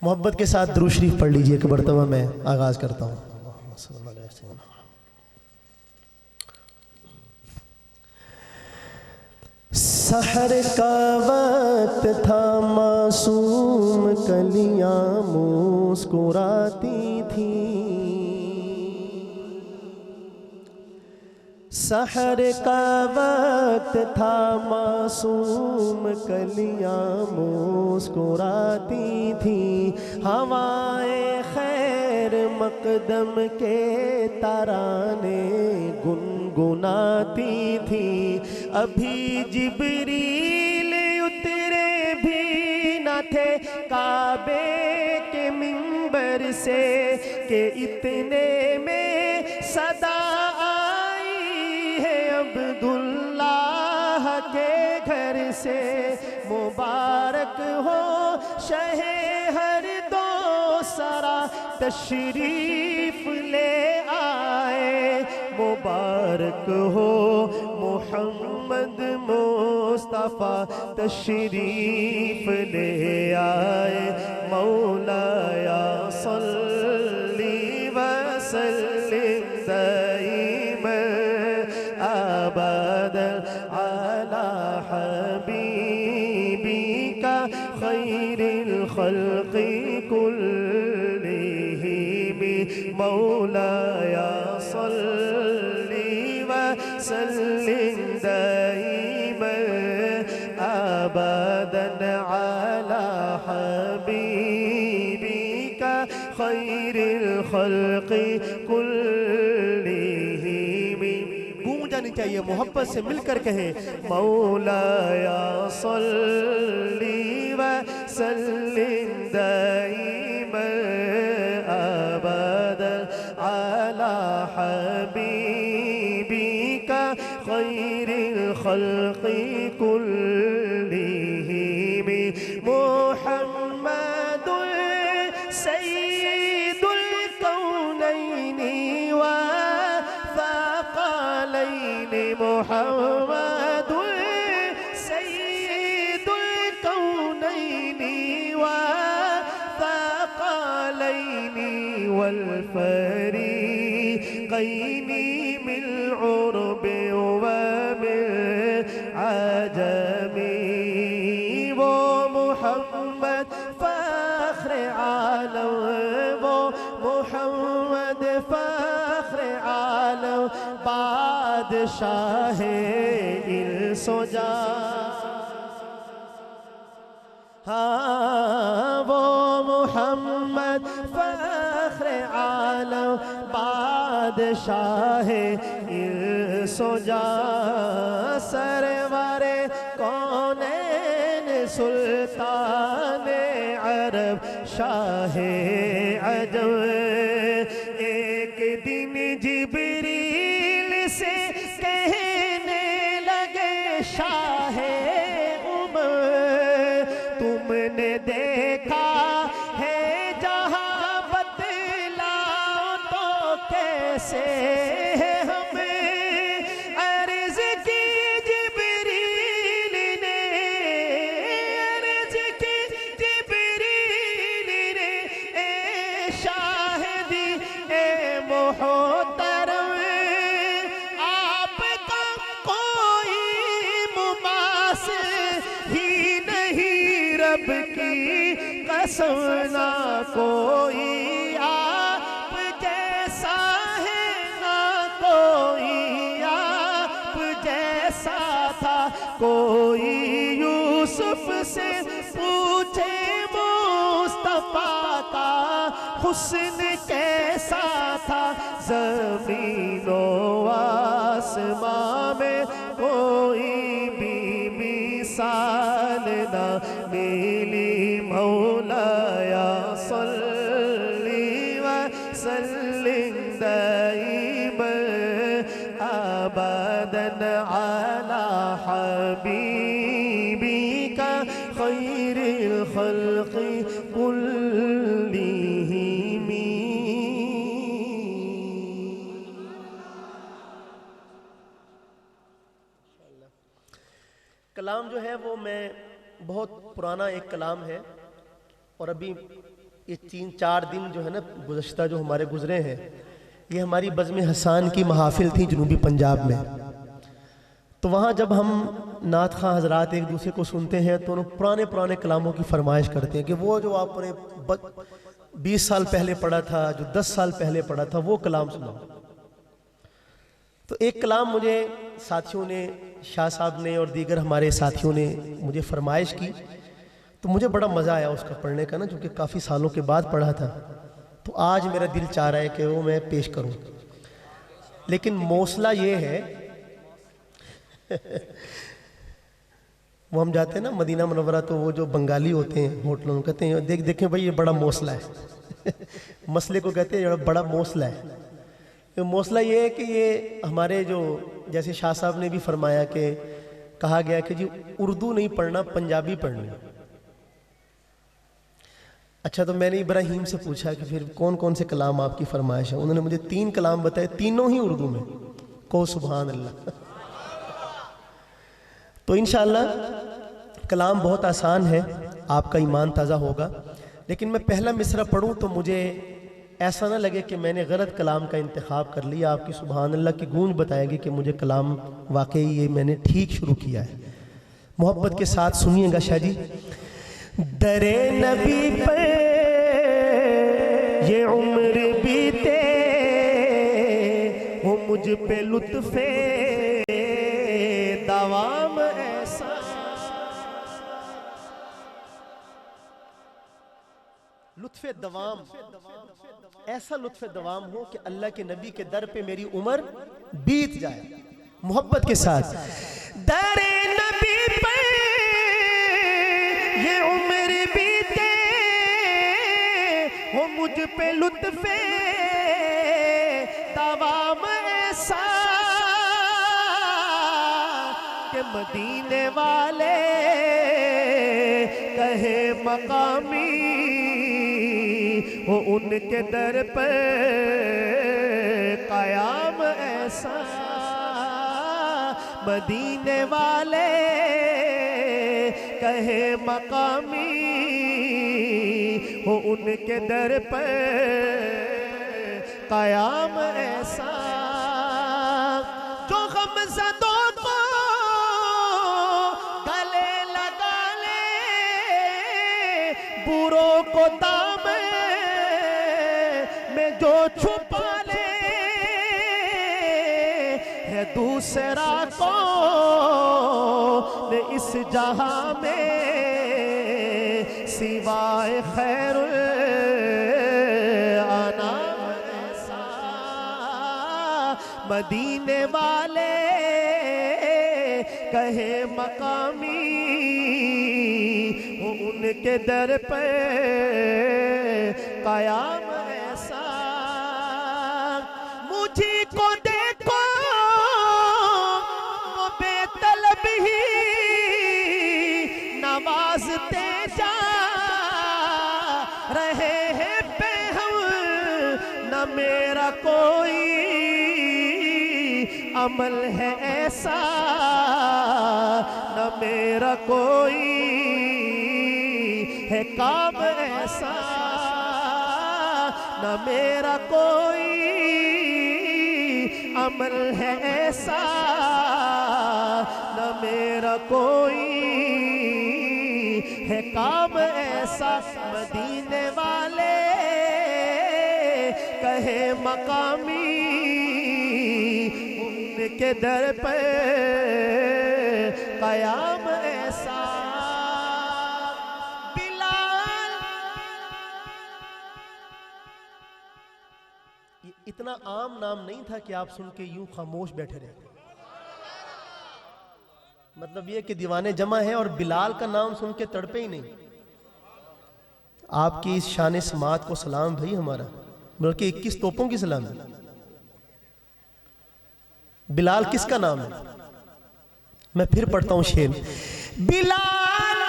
मोहब्बत के साथ दुरूद शरीफ पढ़ लीजिए। एक मरतबा मैं आगाज़ करता हूँ। सहर का वक्त था, मासूम कलियां मुस्कुराती थी। सहर का वक्त था, मासूम कलियां मुस्कुराती थी। हवाएं खैर मकदम के तराने गुनगुनाती थी। अभी जिब्रील उतरे भी न थे काबे के मिंबर से कि इतने में सदा आई है अब्दुल्लाह के घर से। मुबारक हो शहे हर दो सरा तशरीफ ले आए। मुबारक हो मोहम्मद मुस्तफ़ा तशरीफ ले आए। मौलाया सल्ली व सल्लिम दाइमन अबदन अला हबीबिका खैरिल खल्क़ि कुल्लिहिम। मौलाया सल्ली व सल्लिम दाइमन अबदन अला हबीबिका खैरिल खल्क़ि कुल्लिहिम। गूंज जानी चाहिए, मोहब्बत से मिलकर कहें मौलाया सल्ली व सल्लिम दाइमन अबदन अला हबीबिका खैरिल खल्क़ि कुल्लिहिम। मुहम्मदुल सय्यिदुल कौनैनि व थक़लैनि। मुहम्मदुल सय्यिदुल कौनैनि व थक़लैनि वल फरीक़ैनि मिन उर्ब व मिन अजमी। वो मुहम्मद फ़ख्र आलम, वो मुहम्मद फ़ख्र आलम, बादशाहे इंसो जान। हाँ वो मोहम्मद फ़ख्र आलम, बादशाहे इंसो जान। सरवरे कौनैन सुल्ताने अरब शाहे अजम। एक दिन जिब्रील से कहने लगे शाहे तुमने देखा है जहां, बतलाओ तो कैसे हमें। अर्ज़ की जिब्रील ने, अर्ज़ की जिब्रील ने, ए शाहिदी ए मोहतरम, आपका कोई मुमासिल ही नहीं। रब की कसम ना कोई आप जैसा है, ना कोई आप जैसा था। कोई यूसुफ से पूछे मुस्तफा का हुस्न कैसा था। ज़मीनो आसमां में कोई भी मिसाल ना मिली। मौलाया सल्ली व सल्लिम दाइमन अबदन अला हबीबिका खैरिल खल्क़ि कुल्लिहिम। कलाम जो है वो मैं बहुत पुराना एक कलाम है और अभी ये 3-4 दिन जो है ना गुज़श्ता जो हमारे गुज़रे हैं, ये हमारी बज़्म हसान की महाफिल थी जनूबी पंजाब में। तो वहाँ जब हम नात खां हजरात एक दूसरे को सुनते हैं तो उन पुराने पुराने कलामों की फरमाइश करते हैं कि वो जो आपने 20 साल पहले पढ़ा था, जो 10 साल पहले पढ़ा था, वो कलाम सुनाओ। तो एक कलाम मुझे साथियों ने, शाह साहब ने और दीगर हमारे साथियों ने मुझे फरमाइश की, तो मुझे बड़ा मज़ा आया उसका पढ़ने का ना, जो कि काफ़ी सालों के बाद पढ़ा था। तो आज मेरा दिल चाह रहा है कि वो मैं पेश करूं, लेकिन मौसला ये है वो हम जाते हैं ना मदीना मुनव्वरा, तो वो जो बंगाली होते हैं होटलों में कहते हैं देखें भाई ये बड़ा मौसला है मसले को कहते हैं बड़ा मौसला है। तो मौसला ये है कि ये हमारे जो, जैसे शाह साहब ने भी फरमाया कि कहा गया कि जी उर्दू नहीं पढ़ना, पंजाबी पढ़नी। अच्छा, तो मैंने इब्राहिम से पूछा कि फिर कौन कौन से कलाम आपकी फरमाइश है। उन्होंने मुझे 3 कलाम बताए, तीनों ही उर्दू में। को सुभान अल्लाह। तो इंशाअल्लाह कलाम बहुत आसान है, आपका ईमान ताज़ा होगा। लेकिन मैं पहला मिसरा पढ़ूं तो मुझे ऐसा ना लगे कि मैंने गलत कलाम का इंतखाब कर लिया। आपकी सुभान अल्लाह की गूंज बताएगी कि मुझे कलाम वाकई ये मैंने ठीक शुरू किया है। मोहब्बत के साथ सुनिएगा शाह जी। दरे नबी पे ये उम्र बीते हो, मुझ पे लुत्फे दवाम ऐसा। लुत्फे दवाम, ऐसा लुत्फे दवाम हो कि अल्लाह के नबी के दर पे मेरी उम्र बीत जाए। मोहब्बत के साथ दरे नबी पे ये उम्र बीते हो, मुझ पे लुत्फे दवाम ऐसा के मदीने वाले कहे मकामी हो, उनके दर पर क़याम ऐसा। मदीने वाले कहे मकामी हो, उनके दर पर क़याम ऐसा। जो गमज़दों को गले लगा ले, बुरों को दामन में जो छुपा ले, है दूसरा कौन इस जहां में सिवाय खैरुल अनाम ऐसा। मदीने वाले कहे मकामी हो, उनके दर पे क़याम ऐसा। मुझे को देखो वो बेतलब ही नवाजते जा रहे हैं बेहम, न मेरा कोई अमल है ऐसा, न मेरा कोई है काम ऐसा, न मेरा कोई अमल है ऐसा, न मेरा कोई है काम ऐसा। मदीने वाले कहे मकामी उनके दर पे क़याम ऐसा। बिलाल, ये इतना आम नाम नहीं था कि आप सुन के यूं खामोश बैठे रहते। मतलब ये कि दीवाने जमा है और बिलाल का नाम सुन के तड़पे ही नहीं। आपकी इस शान समात को सलाम भाई हमारा, बल्कि 21 तोपों की सलाम है। बिलाल किसका नाम है? मैं फिर पढ़ता हूं शेर। बिलाल,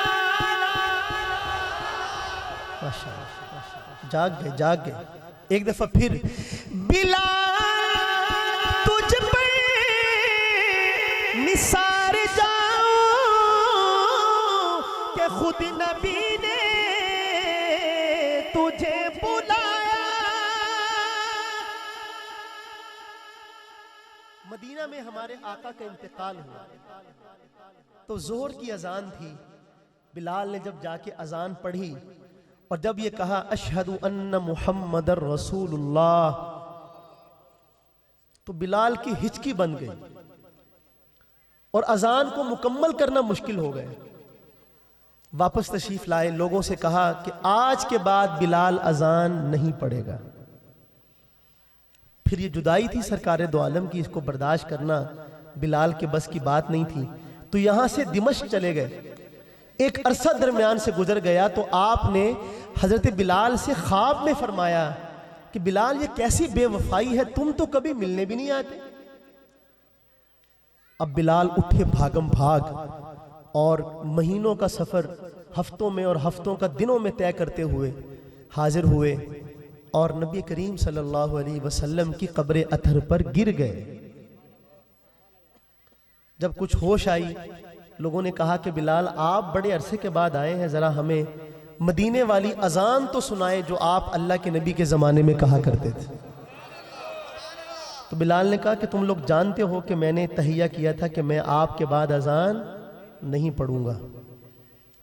माशाअल्लाह, जाग गए जाग गए। एक दफा फिर, बिलाल तुझ पे निसार जाऊं के खुद नबी ने तुझे बुलाया। मदीना में हमारे आका का इंतकाल हुआ तो जोहर की अजान थी। बिलाल ने जब जाके अजान पढ़ी और जब ये कहा अशहदु अन्ना मुहम्मदर रसूलुल्लाह, तो बिलाल की हिचकी बन गई और अजान को मुकम्मल करना मुश्किल हो गया। वापस तशरीफ लाए, लोगों से कहा कि आज के बाद बिलाल अजान नहीं पढ़ेगा। फिर ये जुदाई थी सरकार दो आलम की, इसको बर्दाश्त करना बिलाल के बस की बात नहीं थी। तो यहां से दिमश्क चले गए। एक अरसा दरमियान से गुजर गया तो आपने हजरत बिलाल से ख्वाब में फरमाया कि बिलाल ये कैसी बेवफाई है, तुम तो कभी मिलने भी नहीं आते। अब बिलाल उठे भागम भाग और महीनों का सफर हफ्तों में और हफ्तों का दिनों में तय करते हुए हाजिर हुए और नबी करीम सल्लल्लाहु अलैहि वसल्लम की कब्र अथर पर गिर गए। जब कुछ होश आई, लोगों ने कहा कि बिलाल आप बड़े अरसे के बाद आए हैं, जरा हमें मदीने वाली अजान तो सुनाए जो आप अल्लाह के नबी के ज़माने में कहा करते थे। तो बिलाल ने कहा कि तुम लोग जानते हो कि मैंने तहिया किया था कि मैं आपके बाद अजान नहीं पढ़ूंगा,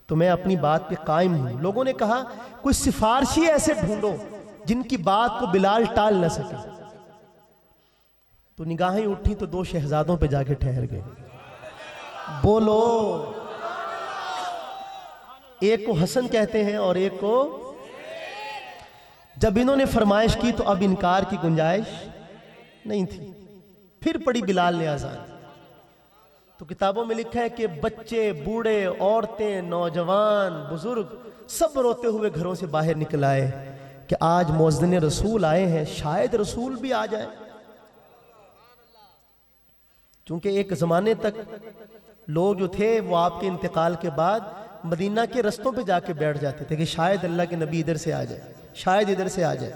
तो मैं अपनी बात पे कायम हूं। लोगों ने कहा कोई सिफारशी ऐसे ढूंढो जिनकी बात को बिलाल टाल न सके। तो निगाहें उठी तो दो शहजादों पे जाके ठहर गए। बोलो, एक को हसन कहते हैं और एक को। जब इन्होंने फरमाइश की तो अब इनकार की गुंजाइश नहीं थी। फिर पढ़ी बिलाल ने अजान। तो किताबों में लिखा है कि बच्चे, बूढ़े, औरतें, नौजवान, बुजुर्ग सब रोते हुए घरों से बाहर निकल आए कि आज मुअज्जिन रसूल आए हैं, शायद रसूल भी आ जाए। क्योंकि एक जमाने तक लोग जो थे वो आपके इंतकाल के बाद मदीना के रस्तों पे जाके बैठ जाते थे कि शायद अल्लाह के नबी इधर से आ जाए, शायद इधर से आ जाए।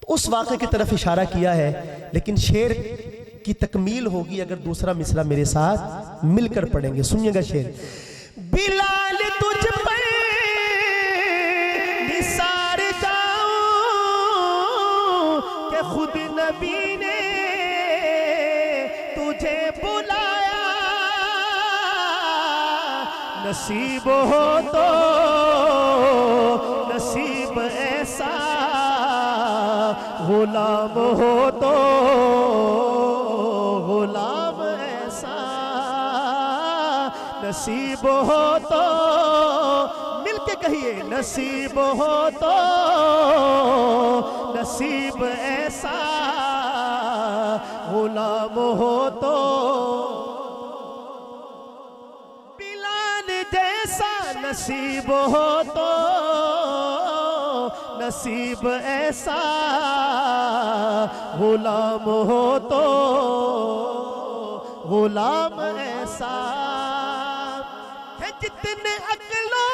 तो उस वाक़े की तरफ इशारा किया है, लेकिन शेर की तकमील होगी अगर दूसरा मिसरा मेरे साथ मिलकर पढ़ेंगे। सुनिएगा शेर। बिलाल तुझ पर निसार जाऊं कि खुद नबी ने तुझे बुलाया, नसीब हो तो नसीब ऐसा, गुलाम हो तो गुलाम ऐसा, नसीब हो तो मिलके कहिए, नसीब हो तो नसीब ऐसा, गुलाम हो तो। बिलाल जैसा नसीब हो तो नसीब ऐसा, गुलाम हो तो गुलाम ऐसा है। जितने अक्लो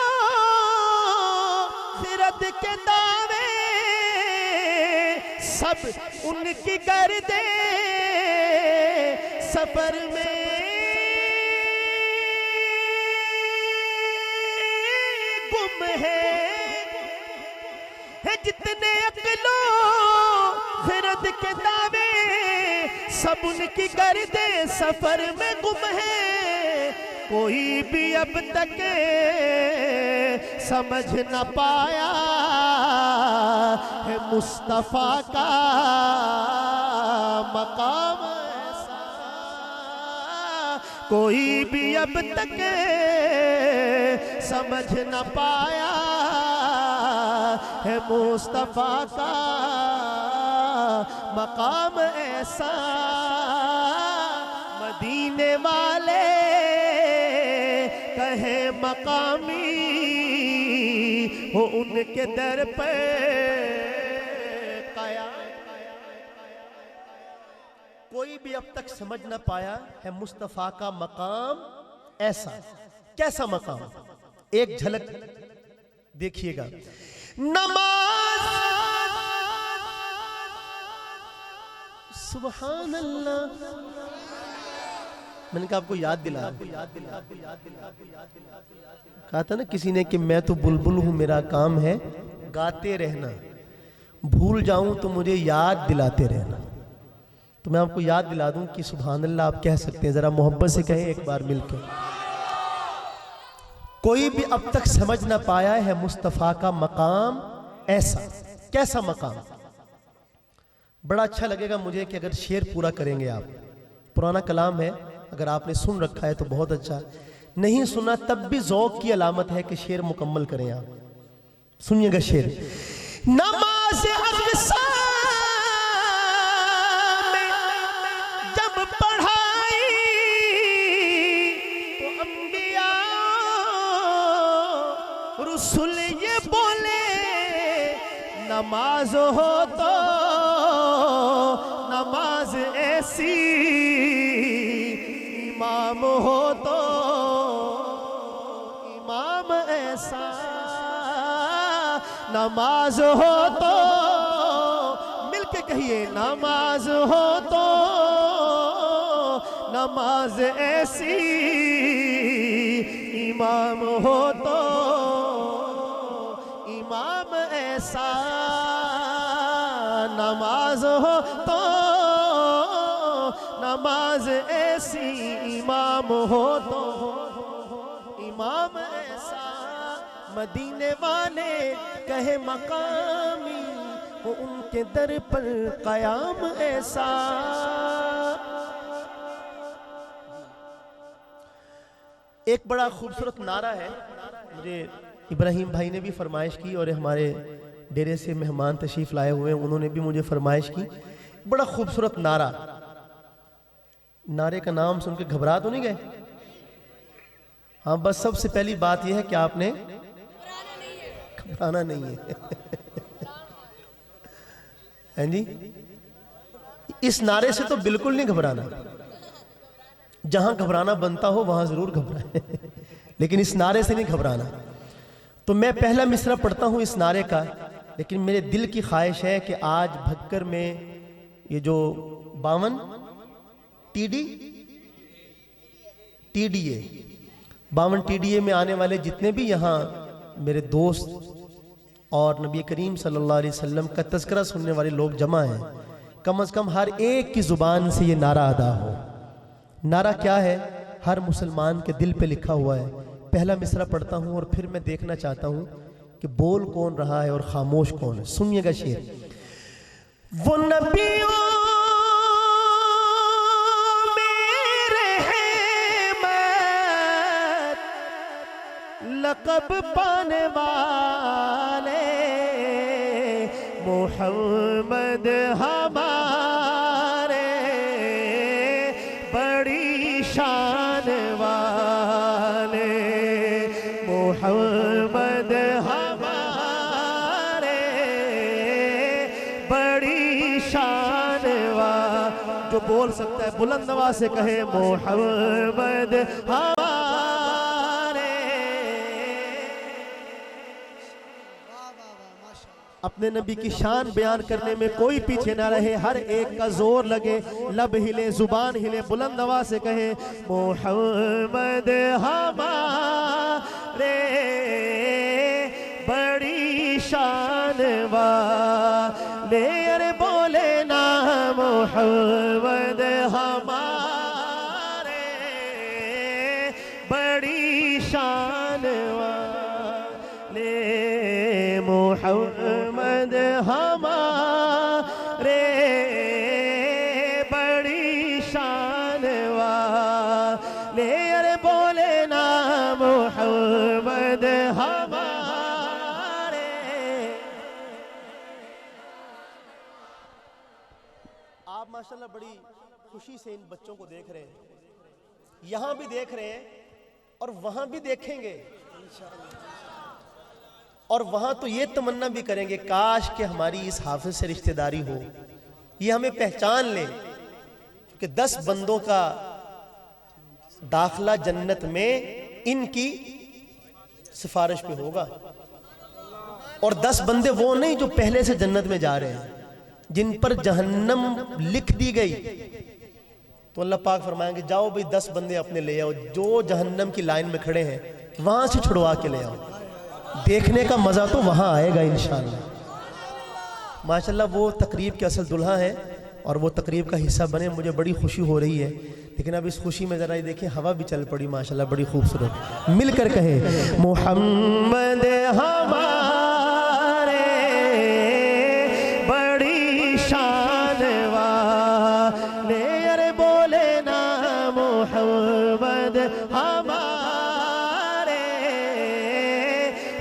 खिरत के दावे सब उनकी गर्दे सफर में गुम है। जितने अक्लो खिरत के दावे सब उनकी गर्दे सफर में गुम है। कोई भी अब तक समझ न पाया है मुस्तफा का मकाम ऐसा। कोई भी अब तक समझ न पाया है मुस्तफा का मकाम ऐसा। मदीने वाले कहे मकामी हो उनके दर पे काया। कोई भी अब तक समझ न पाया है मुस्तफा का मकाम ऐसा। कैसा मकाम, एक झलक देखिएगा। नमाज सुभान अल्लाह, मैंने कहा आपको याद दिला, कहा था ना किसी ने कि मैं तो बुलबुल हूं, मेरा काम है गाते रहना, भूल जाऊं तो मुझे याद दिलाते रहना। तो मैं आपको याद दिला दूं कि सुभान अल्लाह आप कह सकते हैं, जरा मोहब्बत से कहें एक बार मिलकर। कोई भी अब तक समझ ना पाया है मुस्तफ़ा का मकाम ऐसा। कैसा मकाम? बड़ा अच्छा लगेगा मुझे कि अगर शेर पूरा करेंगे आप। पुराना कलाम है, अगर आपने सुन रखा है तो बहुत अच्छा, नहीं सुना तब भी ज़ौक़ की अलामत है कि शेर मुकम्मल करें आप। सुनिएगा शेर। नमाज़ अक़सा में जब पढ़ाई तो अंबिया रसूल ये बोले, नमाज हो तो नमाज ऐसी, इमाम हो तो इमाम ऐसा, नमाज हो तो मिलके कहिए, नमाज हो तो नमाज ऐसी, इमाम हो तो इमाम ऐसा, नमाज हो तो नमाज ऐसी, इमाम हो तो इमाम ऐसा। मदीने वाले कहे मकामी वो उनके दर पर कयाम ऐसा। एक बड़ा खूबसूरत नारा है, मुझे इब्राहिम भाई ने भी फरमाइश की और हमारे डेरे से मेहमान तशरीफ लाए हुए हैं, उन्होंने भी मुझे फरमाइश की। बड़ा खूबसूरत नारा, नारे का नाम सुन के घबरा तो नहीं गए? हाँ, बस सबसे पहली बात यह है कि आपने घबराना नहीं है। हैं जी? इस नारे से तो बिल्कुल नहीं घबराना। जहां घबराना बनता हो वहां जरूर घबराए, लेकिन इस नारे से नहीं घबराना। तो मैं पहला मिसरा पढ़ता हूं इस नारे का, लेकिन मेरे दिल की ख्वाहिश है कि आज भक्कर में ये जो 52 टीडीए 52 टीडीए में आने वाले जितने भी यहाँ मेरे दोस्त और नबी करीम सल्लल्लाहु अलैहि वसल्लम का तज़किरा सुनने वाले लोग जमा हैं, कम से कम हर एक की ज़ुबान से ये नारा अदा हो। नारा क्या है? हर मुसलमान के दिल पे लिखा हुआ है। पहला मिसरा पढ़ता हूँ और फिर मैं देखना चाहता हूँ कि बोल कौन रहा है और खामोश कौन है। सुनिएगा शेर। वो नबियों लक़ब पाने वाले मोहम्मद हमारे बड़ी शान वाले, मोहम्मद हमारे बड़ी शान वाले। जो बोल सकता है बुलंद आवाज़ से कहे मोहम्मद हमारे। अपने नबी की शान बयान करने में कोई पीछे ना रहे, हर एक का जोर लगे, लब हिले, जुबान हिले, बुलंद आवाज़ से कहे मोहम्मद हमारे बड़ी शान वाले। अरे बोले ना मोहम्मद हमारे बड़ी शान वाले, मोहम्मद हमारे बड़ी शान वाले। अरे बोले ना मोहम्मद हमारे। आप माशाल्लाह बड़ी खुशी से इन बच्चों को देख रहे हैं, यहां भी देख रहे हैं और वहां भी देखेंगे और वहां तो ये तमन्ना भी करेंगे काश कि हमारी इस हाफिज से रिश्तेदारी हो, ये हमें पहचान ले कि 10 बंदों का दाखला जन्नत में इनकी सिफारिश पे होगा। और 10 बंदे वो नहीं जो पहले से जन्नत में जा रहे हैं, जिन पर जहन्नम लिख दी गई, तो अल्लाह पाक फरमाएंगे जाओ भाई 10 बंदे अपने ले आओ, जो जहन्नम की लाइन में खड़े हैं वहां से छुड़वा के ले आओ। देखने का मज़ा तो वहां आएगा इंशाअल्लाह। माशाअल्लाह वो तकरीब के असल दुल्हा है और वो तकरीब का हिस्सा बने, मुझे बड़ी खुशी हो रही है। लेकिन अब इस खुशी में ज़रा ये देखें, हवा भी चल पड़ी माशाअल्लाह, बड़ी खूबसूरत। मिलकर कहें मोहम्मद हमारे बड़ी शान वाले, अरे बोले ना मोहम्मद हमारे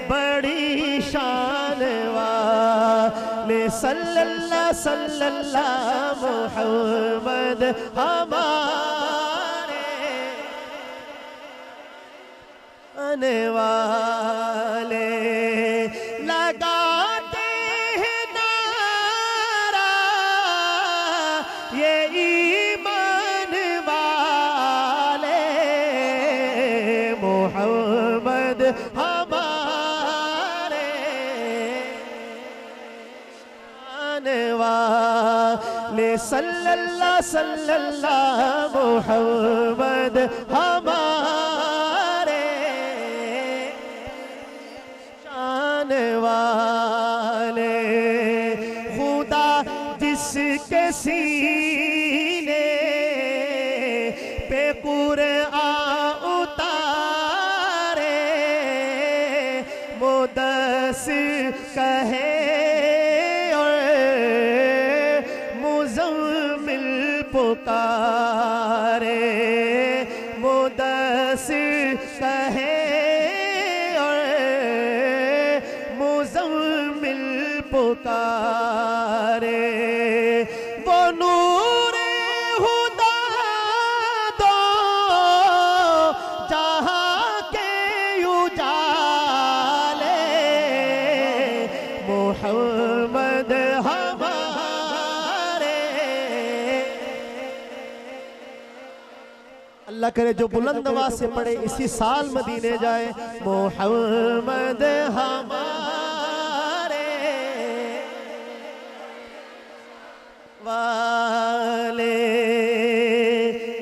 बड़ी शान वाले, सल्लल्लाहु सल्लल्लाहु मोहम्मद हमारे आने वाले, लगाते हैं नारा ये ईमान वाले, मोहम्मद हमारे आने वाले, सल्लल्लाहु सल्लल्लाहु मोहम्मद हमारे शान वाले, खुदा जिसके सीने पे कुरआन उतारे, मुदस्सिर कहे पुकारे, मुदस्सिर कहे और मुज़म्मिल पुकारे, वो नूरे हुदा दो जहाँ के उजाले, मोहम्मद अल्लाह करे जो बुलंद आवाज से पढ़े इसी साल मदीने जाए, मोहम्मद हमारे वाले।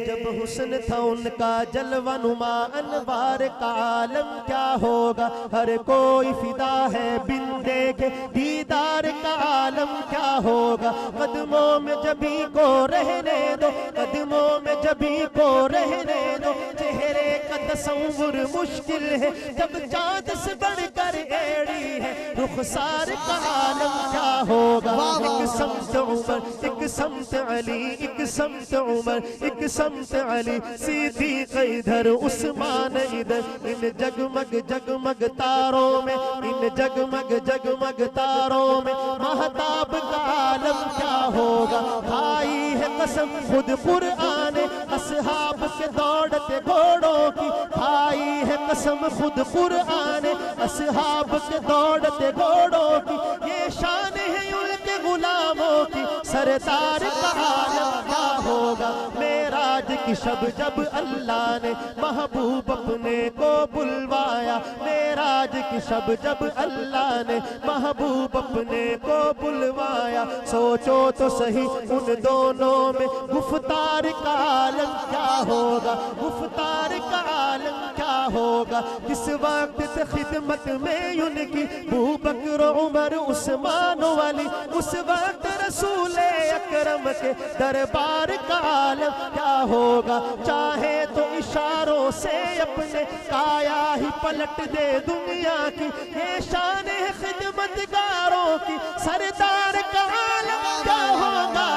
जब हुस्न था उनका जलवा नुमा अनवार का आलम क्या होगा, हर कोई फिदा है बिन देखे दीदार का आलम क्या होगा, कदमों में जबी को रहने दो, कदमों में जबी को रहने दो, चेहरे का तस्वुर मुश्किल है जब चाँद से बढ़कर एड़ी है, रुखसार का आलम क्या होगा, एक समत उमर एक समत अली, एक समत उमर एक समत अली, सिद्दीक़ इधर उस्मान इधर, इन जगमग जगमग तारों में, इन जगमग जगमग तारों में महताब का आलम क्या होगा, खाई है कसम खुद कुरआन असहाब के दौड़ते घोड़ों की, खाई है कसम खुद कुरआन असहाब के दौड़ते घोड़ों की, ये शान है उनके गुलामों की, सरदार का आलम क्या होगा, मेराज की शब जब अल्लाह ने महबूब अपने को बुलवाया, मेराज की शब जब अल्लाह ने महबूब अपने को बुलवाया, सोचो तो सही उन दोनों में गुफ्तार का आलम क्या होगा, गुफ्तार का आलम क्या होगा, किस वक्त से खिदमत में उनकी अबू बकर उमर उस्मान वाली, उस वक्त रसूल अकरम के दरबार का आलम क्या होगा, चाहे तो इशारों से अपने काया ही पलट दे दुनिया की, ये शान है खिदमतगारों की, सरदार का आलम क्या होगा,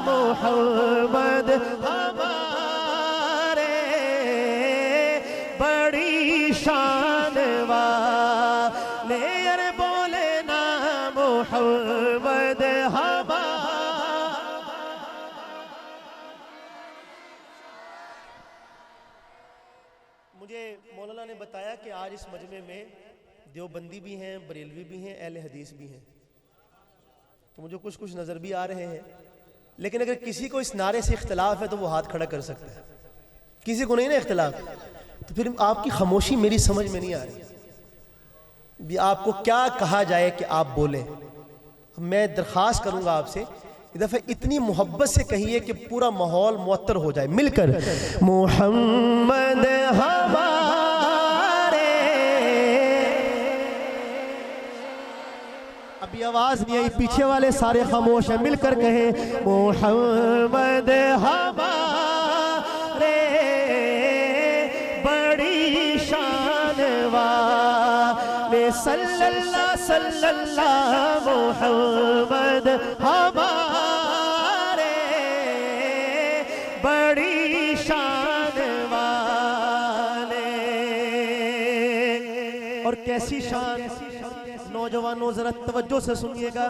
मोहम्मद हमारे बड़ी शान वाले, अरे बोले ना मोहम्मद हमारे। मुझे मौलाना ने बताया कि आज इस मजमे में देवबंदी भी हैं, बरेलवी भी हैं, अहले हदीस भी हैं, तो मुझे कुछ कुछ नज़र भी आ रहे हैं, लेकिन अगर किसी को इस नारे से इख्तलाफ है तो वो हाथ खड़ा कर सकता है, किसी को नहीं ना इख्तलाफ, तो फिर आपकी खामोशी मेरी समझ में नहीं आ रही, भी आपको क्या कहा जाए कि आप बोलें। मैं दरख्वास्त करूंगा आपसे एक दफे इतनी मोहब्बत से कहिए कि पूरा माहौल मुअत्तर हो जाए मिलकर। मोहम्मद हमारे, अभी आवाज नहीं आई, पीछे वाले सारे खामोश हैं, मिलकर कहें मोहम्मद हमारे, बड़ी शान वाले सल्लल्लाहु सल्लल्लाहु मोहम्मद हमारे, बड़ी शान वाले। और कैसी शान, नौजवानों जरा तवज्जो से सुनिएगा।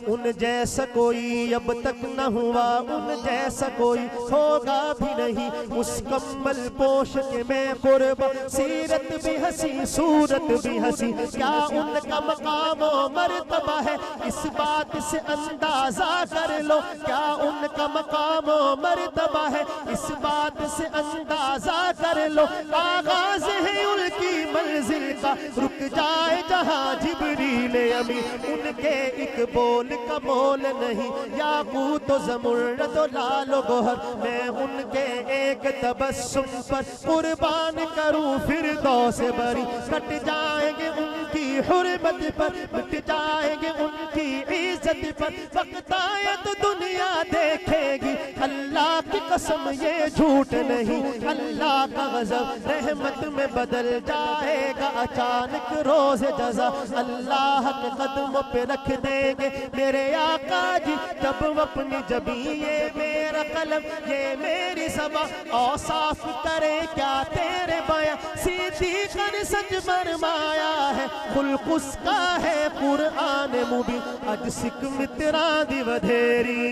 उन जैसा कोई अब तक न हुआ, उन जैसा कोई होगा भी नहीं, उस कम्बल पोश के मैं कुर्बा, सीरत भी हंसी सूरत भी हंसी, क्या उनका मकाम मर्तबा है, इस बात से अंदाजा कर लो, क्या उनका मकाम मर्तबा है, इस बात से अंदाजा कर लो। आगाज है उनकी मंजिल का, रुक जाए जहां जिब्रील अमी, उनके एक बोल का मोल नहीं, याकूत तो ज़मुर्द तो लालो गोहर, मैं उनके एक तबस्सुम पर कुर्बान करूं फिरदौस बरी। कट जाएंगे उनकी हुर्मत पर, मिट जाएंगे उनकी इज्जत पर, वक्त आए तो दुनिया देखेगी, अल्लाह की कसम ये झूठ नहीं, अल्लाह का गज़ब रहमत में बदल जाएगा अचानक रोज़ जज़ा, अल्लाह के कदमों पे रख देंगे मेरे आका जी जब अपनी जबी। ये मेरा कलम ये मेरी ज़बां औसाफ करे क्या तेरे बयां, सिद्दीक़ ने सच फरमाया है, खुल्क़ उसका है कुरआन मुबीन। अज सिक मित्रा दी वधेरी,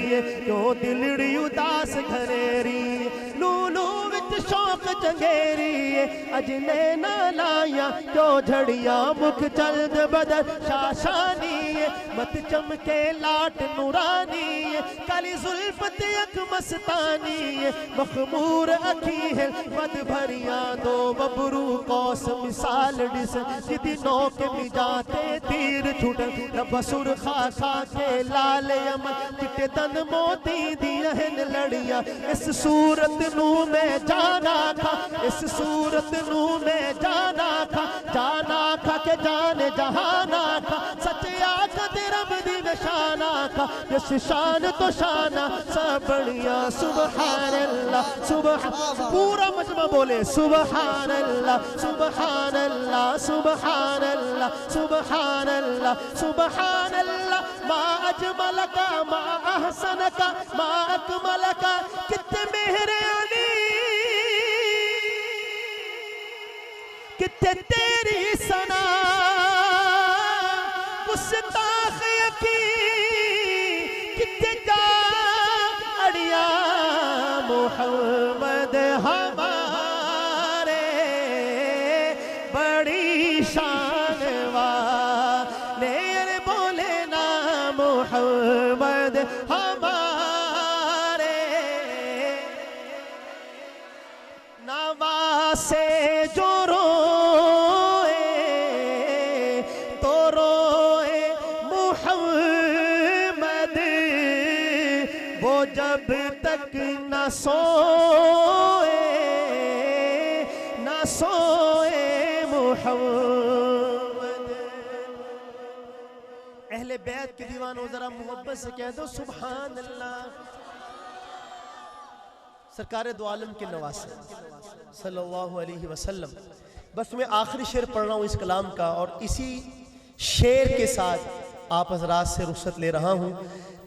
क्यों दिलड़ी उदास घनेरी, लूलू विच शौक जंगेरी, अज नैना लाया क्यों झड़िया, मुख चल्द बदल शाशानी, मत चमके लाट नूरानी, काली जुल्फत अख मस्तानी, मखमूर अखी है मद भरिया, दो बबरू कौस मिसाल डिस, जिदी नौके मिजाते तीर छुट, रबसुर खा खा के लाल यमन, चिट्टे तन मोती दिया है लड़िया, इस सूरत नू मैं जाना खा, इस सूरत नू मैं जाना खा, जाना खा के जाने जहाना खा, सच आख तेरा बदी शाना खा, यस शान तो शाना सब बढ़िया। सुबहान अल्लाह सुबहान, पूरा मजमा बोले सुबहान अल्लाह सुबहान अल्लाह सुबहान अल्लाह सुबहान अल्लाह सुबहान अल्लाह, मा अजमल का मा अहसन का मा अकमल का, कितने मेहरे अली कितने तेरी सना, गुस्ताख यकी कितने जा अड़िया, मोहम्मद हमारे बड़ी शान वाले, बोले ना मोहम्मद हमारे, नवासे जो जब तक न सोए मोहम्मद। अहले बैत के दीवानों जरा मोहब्बत से कह दो सुभान अल्लाह। सरकार दो आलम के नवासे सल्लल्लाहु अलैहि वसल्लम। बस मैं आखिरी शेर पढ़ रहा हूँ इस कलाम का, और इसी शेर के साथ आप हजरात से रुखसत ले रहा हूँ।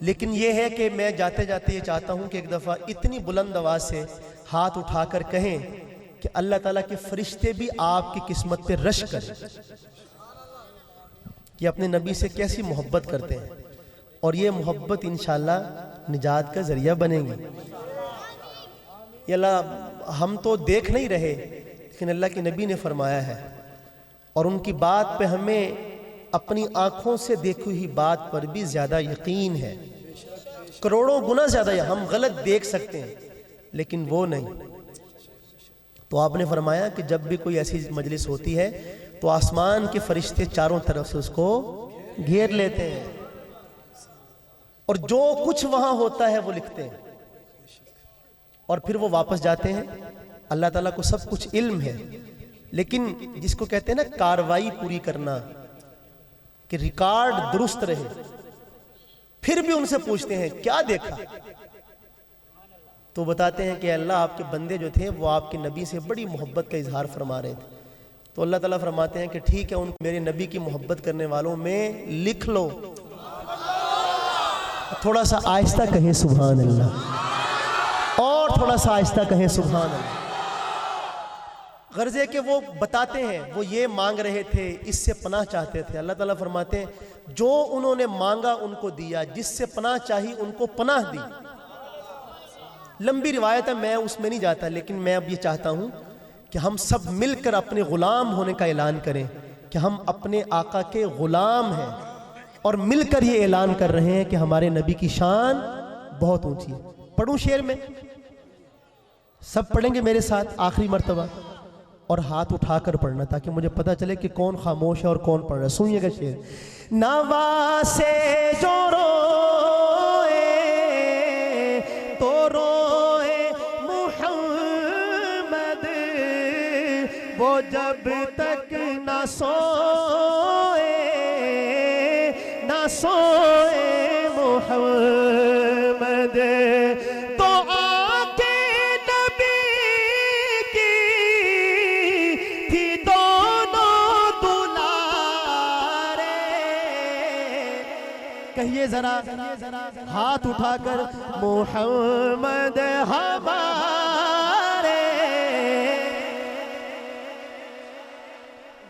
लेकिन यह है कि मैं जाते जाते ये चाहता हूँ कि एक दफ़ा इतनी बुलंद आवाज़ से हाथ उठाकर कहें कि अल्लाह ताला के फरिश्ते भी आपकी किस्मत पे रश करें कि अपने नबी से कैसी मोहब्बत करते हैं, और ये मोहब्बत इंशाअल्लाह निजात का ज़रिया बनेगी। ये अल्लाह हम तो देख नहीं रहे, लेकिन अल्लाह के नबी ने फरमाया है, और उनकी बात पे हमें अपनी आँखों से देखी हुई बात पर भी ज़्यादा यकीन है, करोड़ों गुना ज़्यादा है। हम गलत देख सकते हैं लेकिन वो नहीं। तो आपने फरमाया कि जब भी कोई ऐसी मजलिस होती है तो आसमान के फरिश्ते चारों तरफ से उसको घेर लेते हैं। और जो कुछ वहां होता है वो लिखते हैं और फिर वो वापस जाते हैं। अल्लाह ताला को सब कुछ इल्म है, लेकिन जिसको कहते हैं ना कार्रवाई पूरी करना, कि रिकॉर्ड दुरुस्त रहे, फिर भी उनसे पूछते हैं क्या देखा, तो बताते हैं कि अल्लाह आपके बंदे जो थे वो आपके नबी से बड़ी मोहब्बत का इजहार फरमा रहे थे। तो अल्लाह ताला फरमाते हैं कि ठीक है, उन मेरे नबी की मोहब्बत करने वालों में लिख लो। थोड़ा सा आहिस्ता कहें सुभान अल्लाह, और थोड़ा सा आहिस्ता कहें सुभान अल्लाह। गर्जे के वो बताते हैं, वो ये मांग रहे थे, इससे पनाह चाहते थे। अल्लाह ताला फरमाते हैं जो उन्होंने मांगा उनको दिया, जिससे पनाह चाहिए उनको पनाह दी। लंबी रिवायत है, मैं उसमें नहीं जाता, लेकिन मैं अब ये चाहता हूं कि हम सब मिलकर अपने गुलाम होने का ऐलान करें कि हम अपने आका के गुलाम हैं, और मिलकर ये ऐलान कर रहे हैं कि हमारे नबी की शान बहुत ऊंची है। पढ़ूं शेर में? सब पढ़ेंगे मेरे साथ आखिरी मर्तबा, और हाथ उठाकर पढ़ना ताकि मुझे पता चले कि कौन खामोश है और कौन पढ़ रहा है। सुनिएगा शेर। नवासे जो रोए तो रोए मुहम्मद, वो जब तक न सोए न सोए मुहम्मद, तो आके नबी की थी दोनों दुलारे। कहिए जरा हाथ उठाकर, मुहम्मद हमारे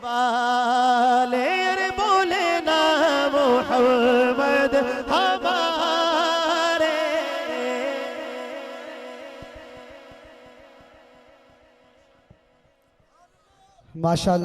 वाले, अरे बोले ना मुहम्मद हमारे। माशाअल्लाह।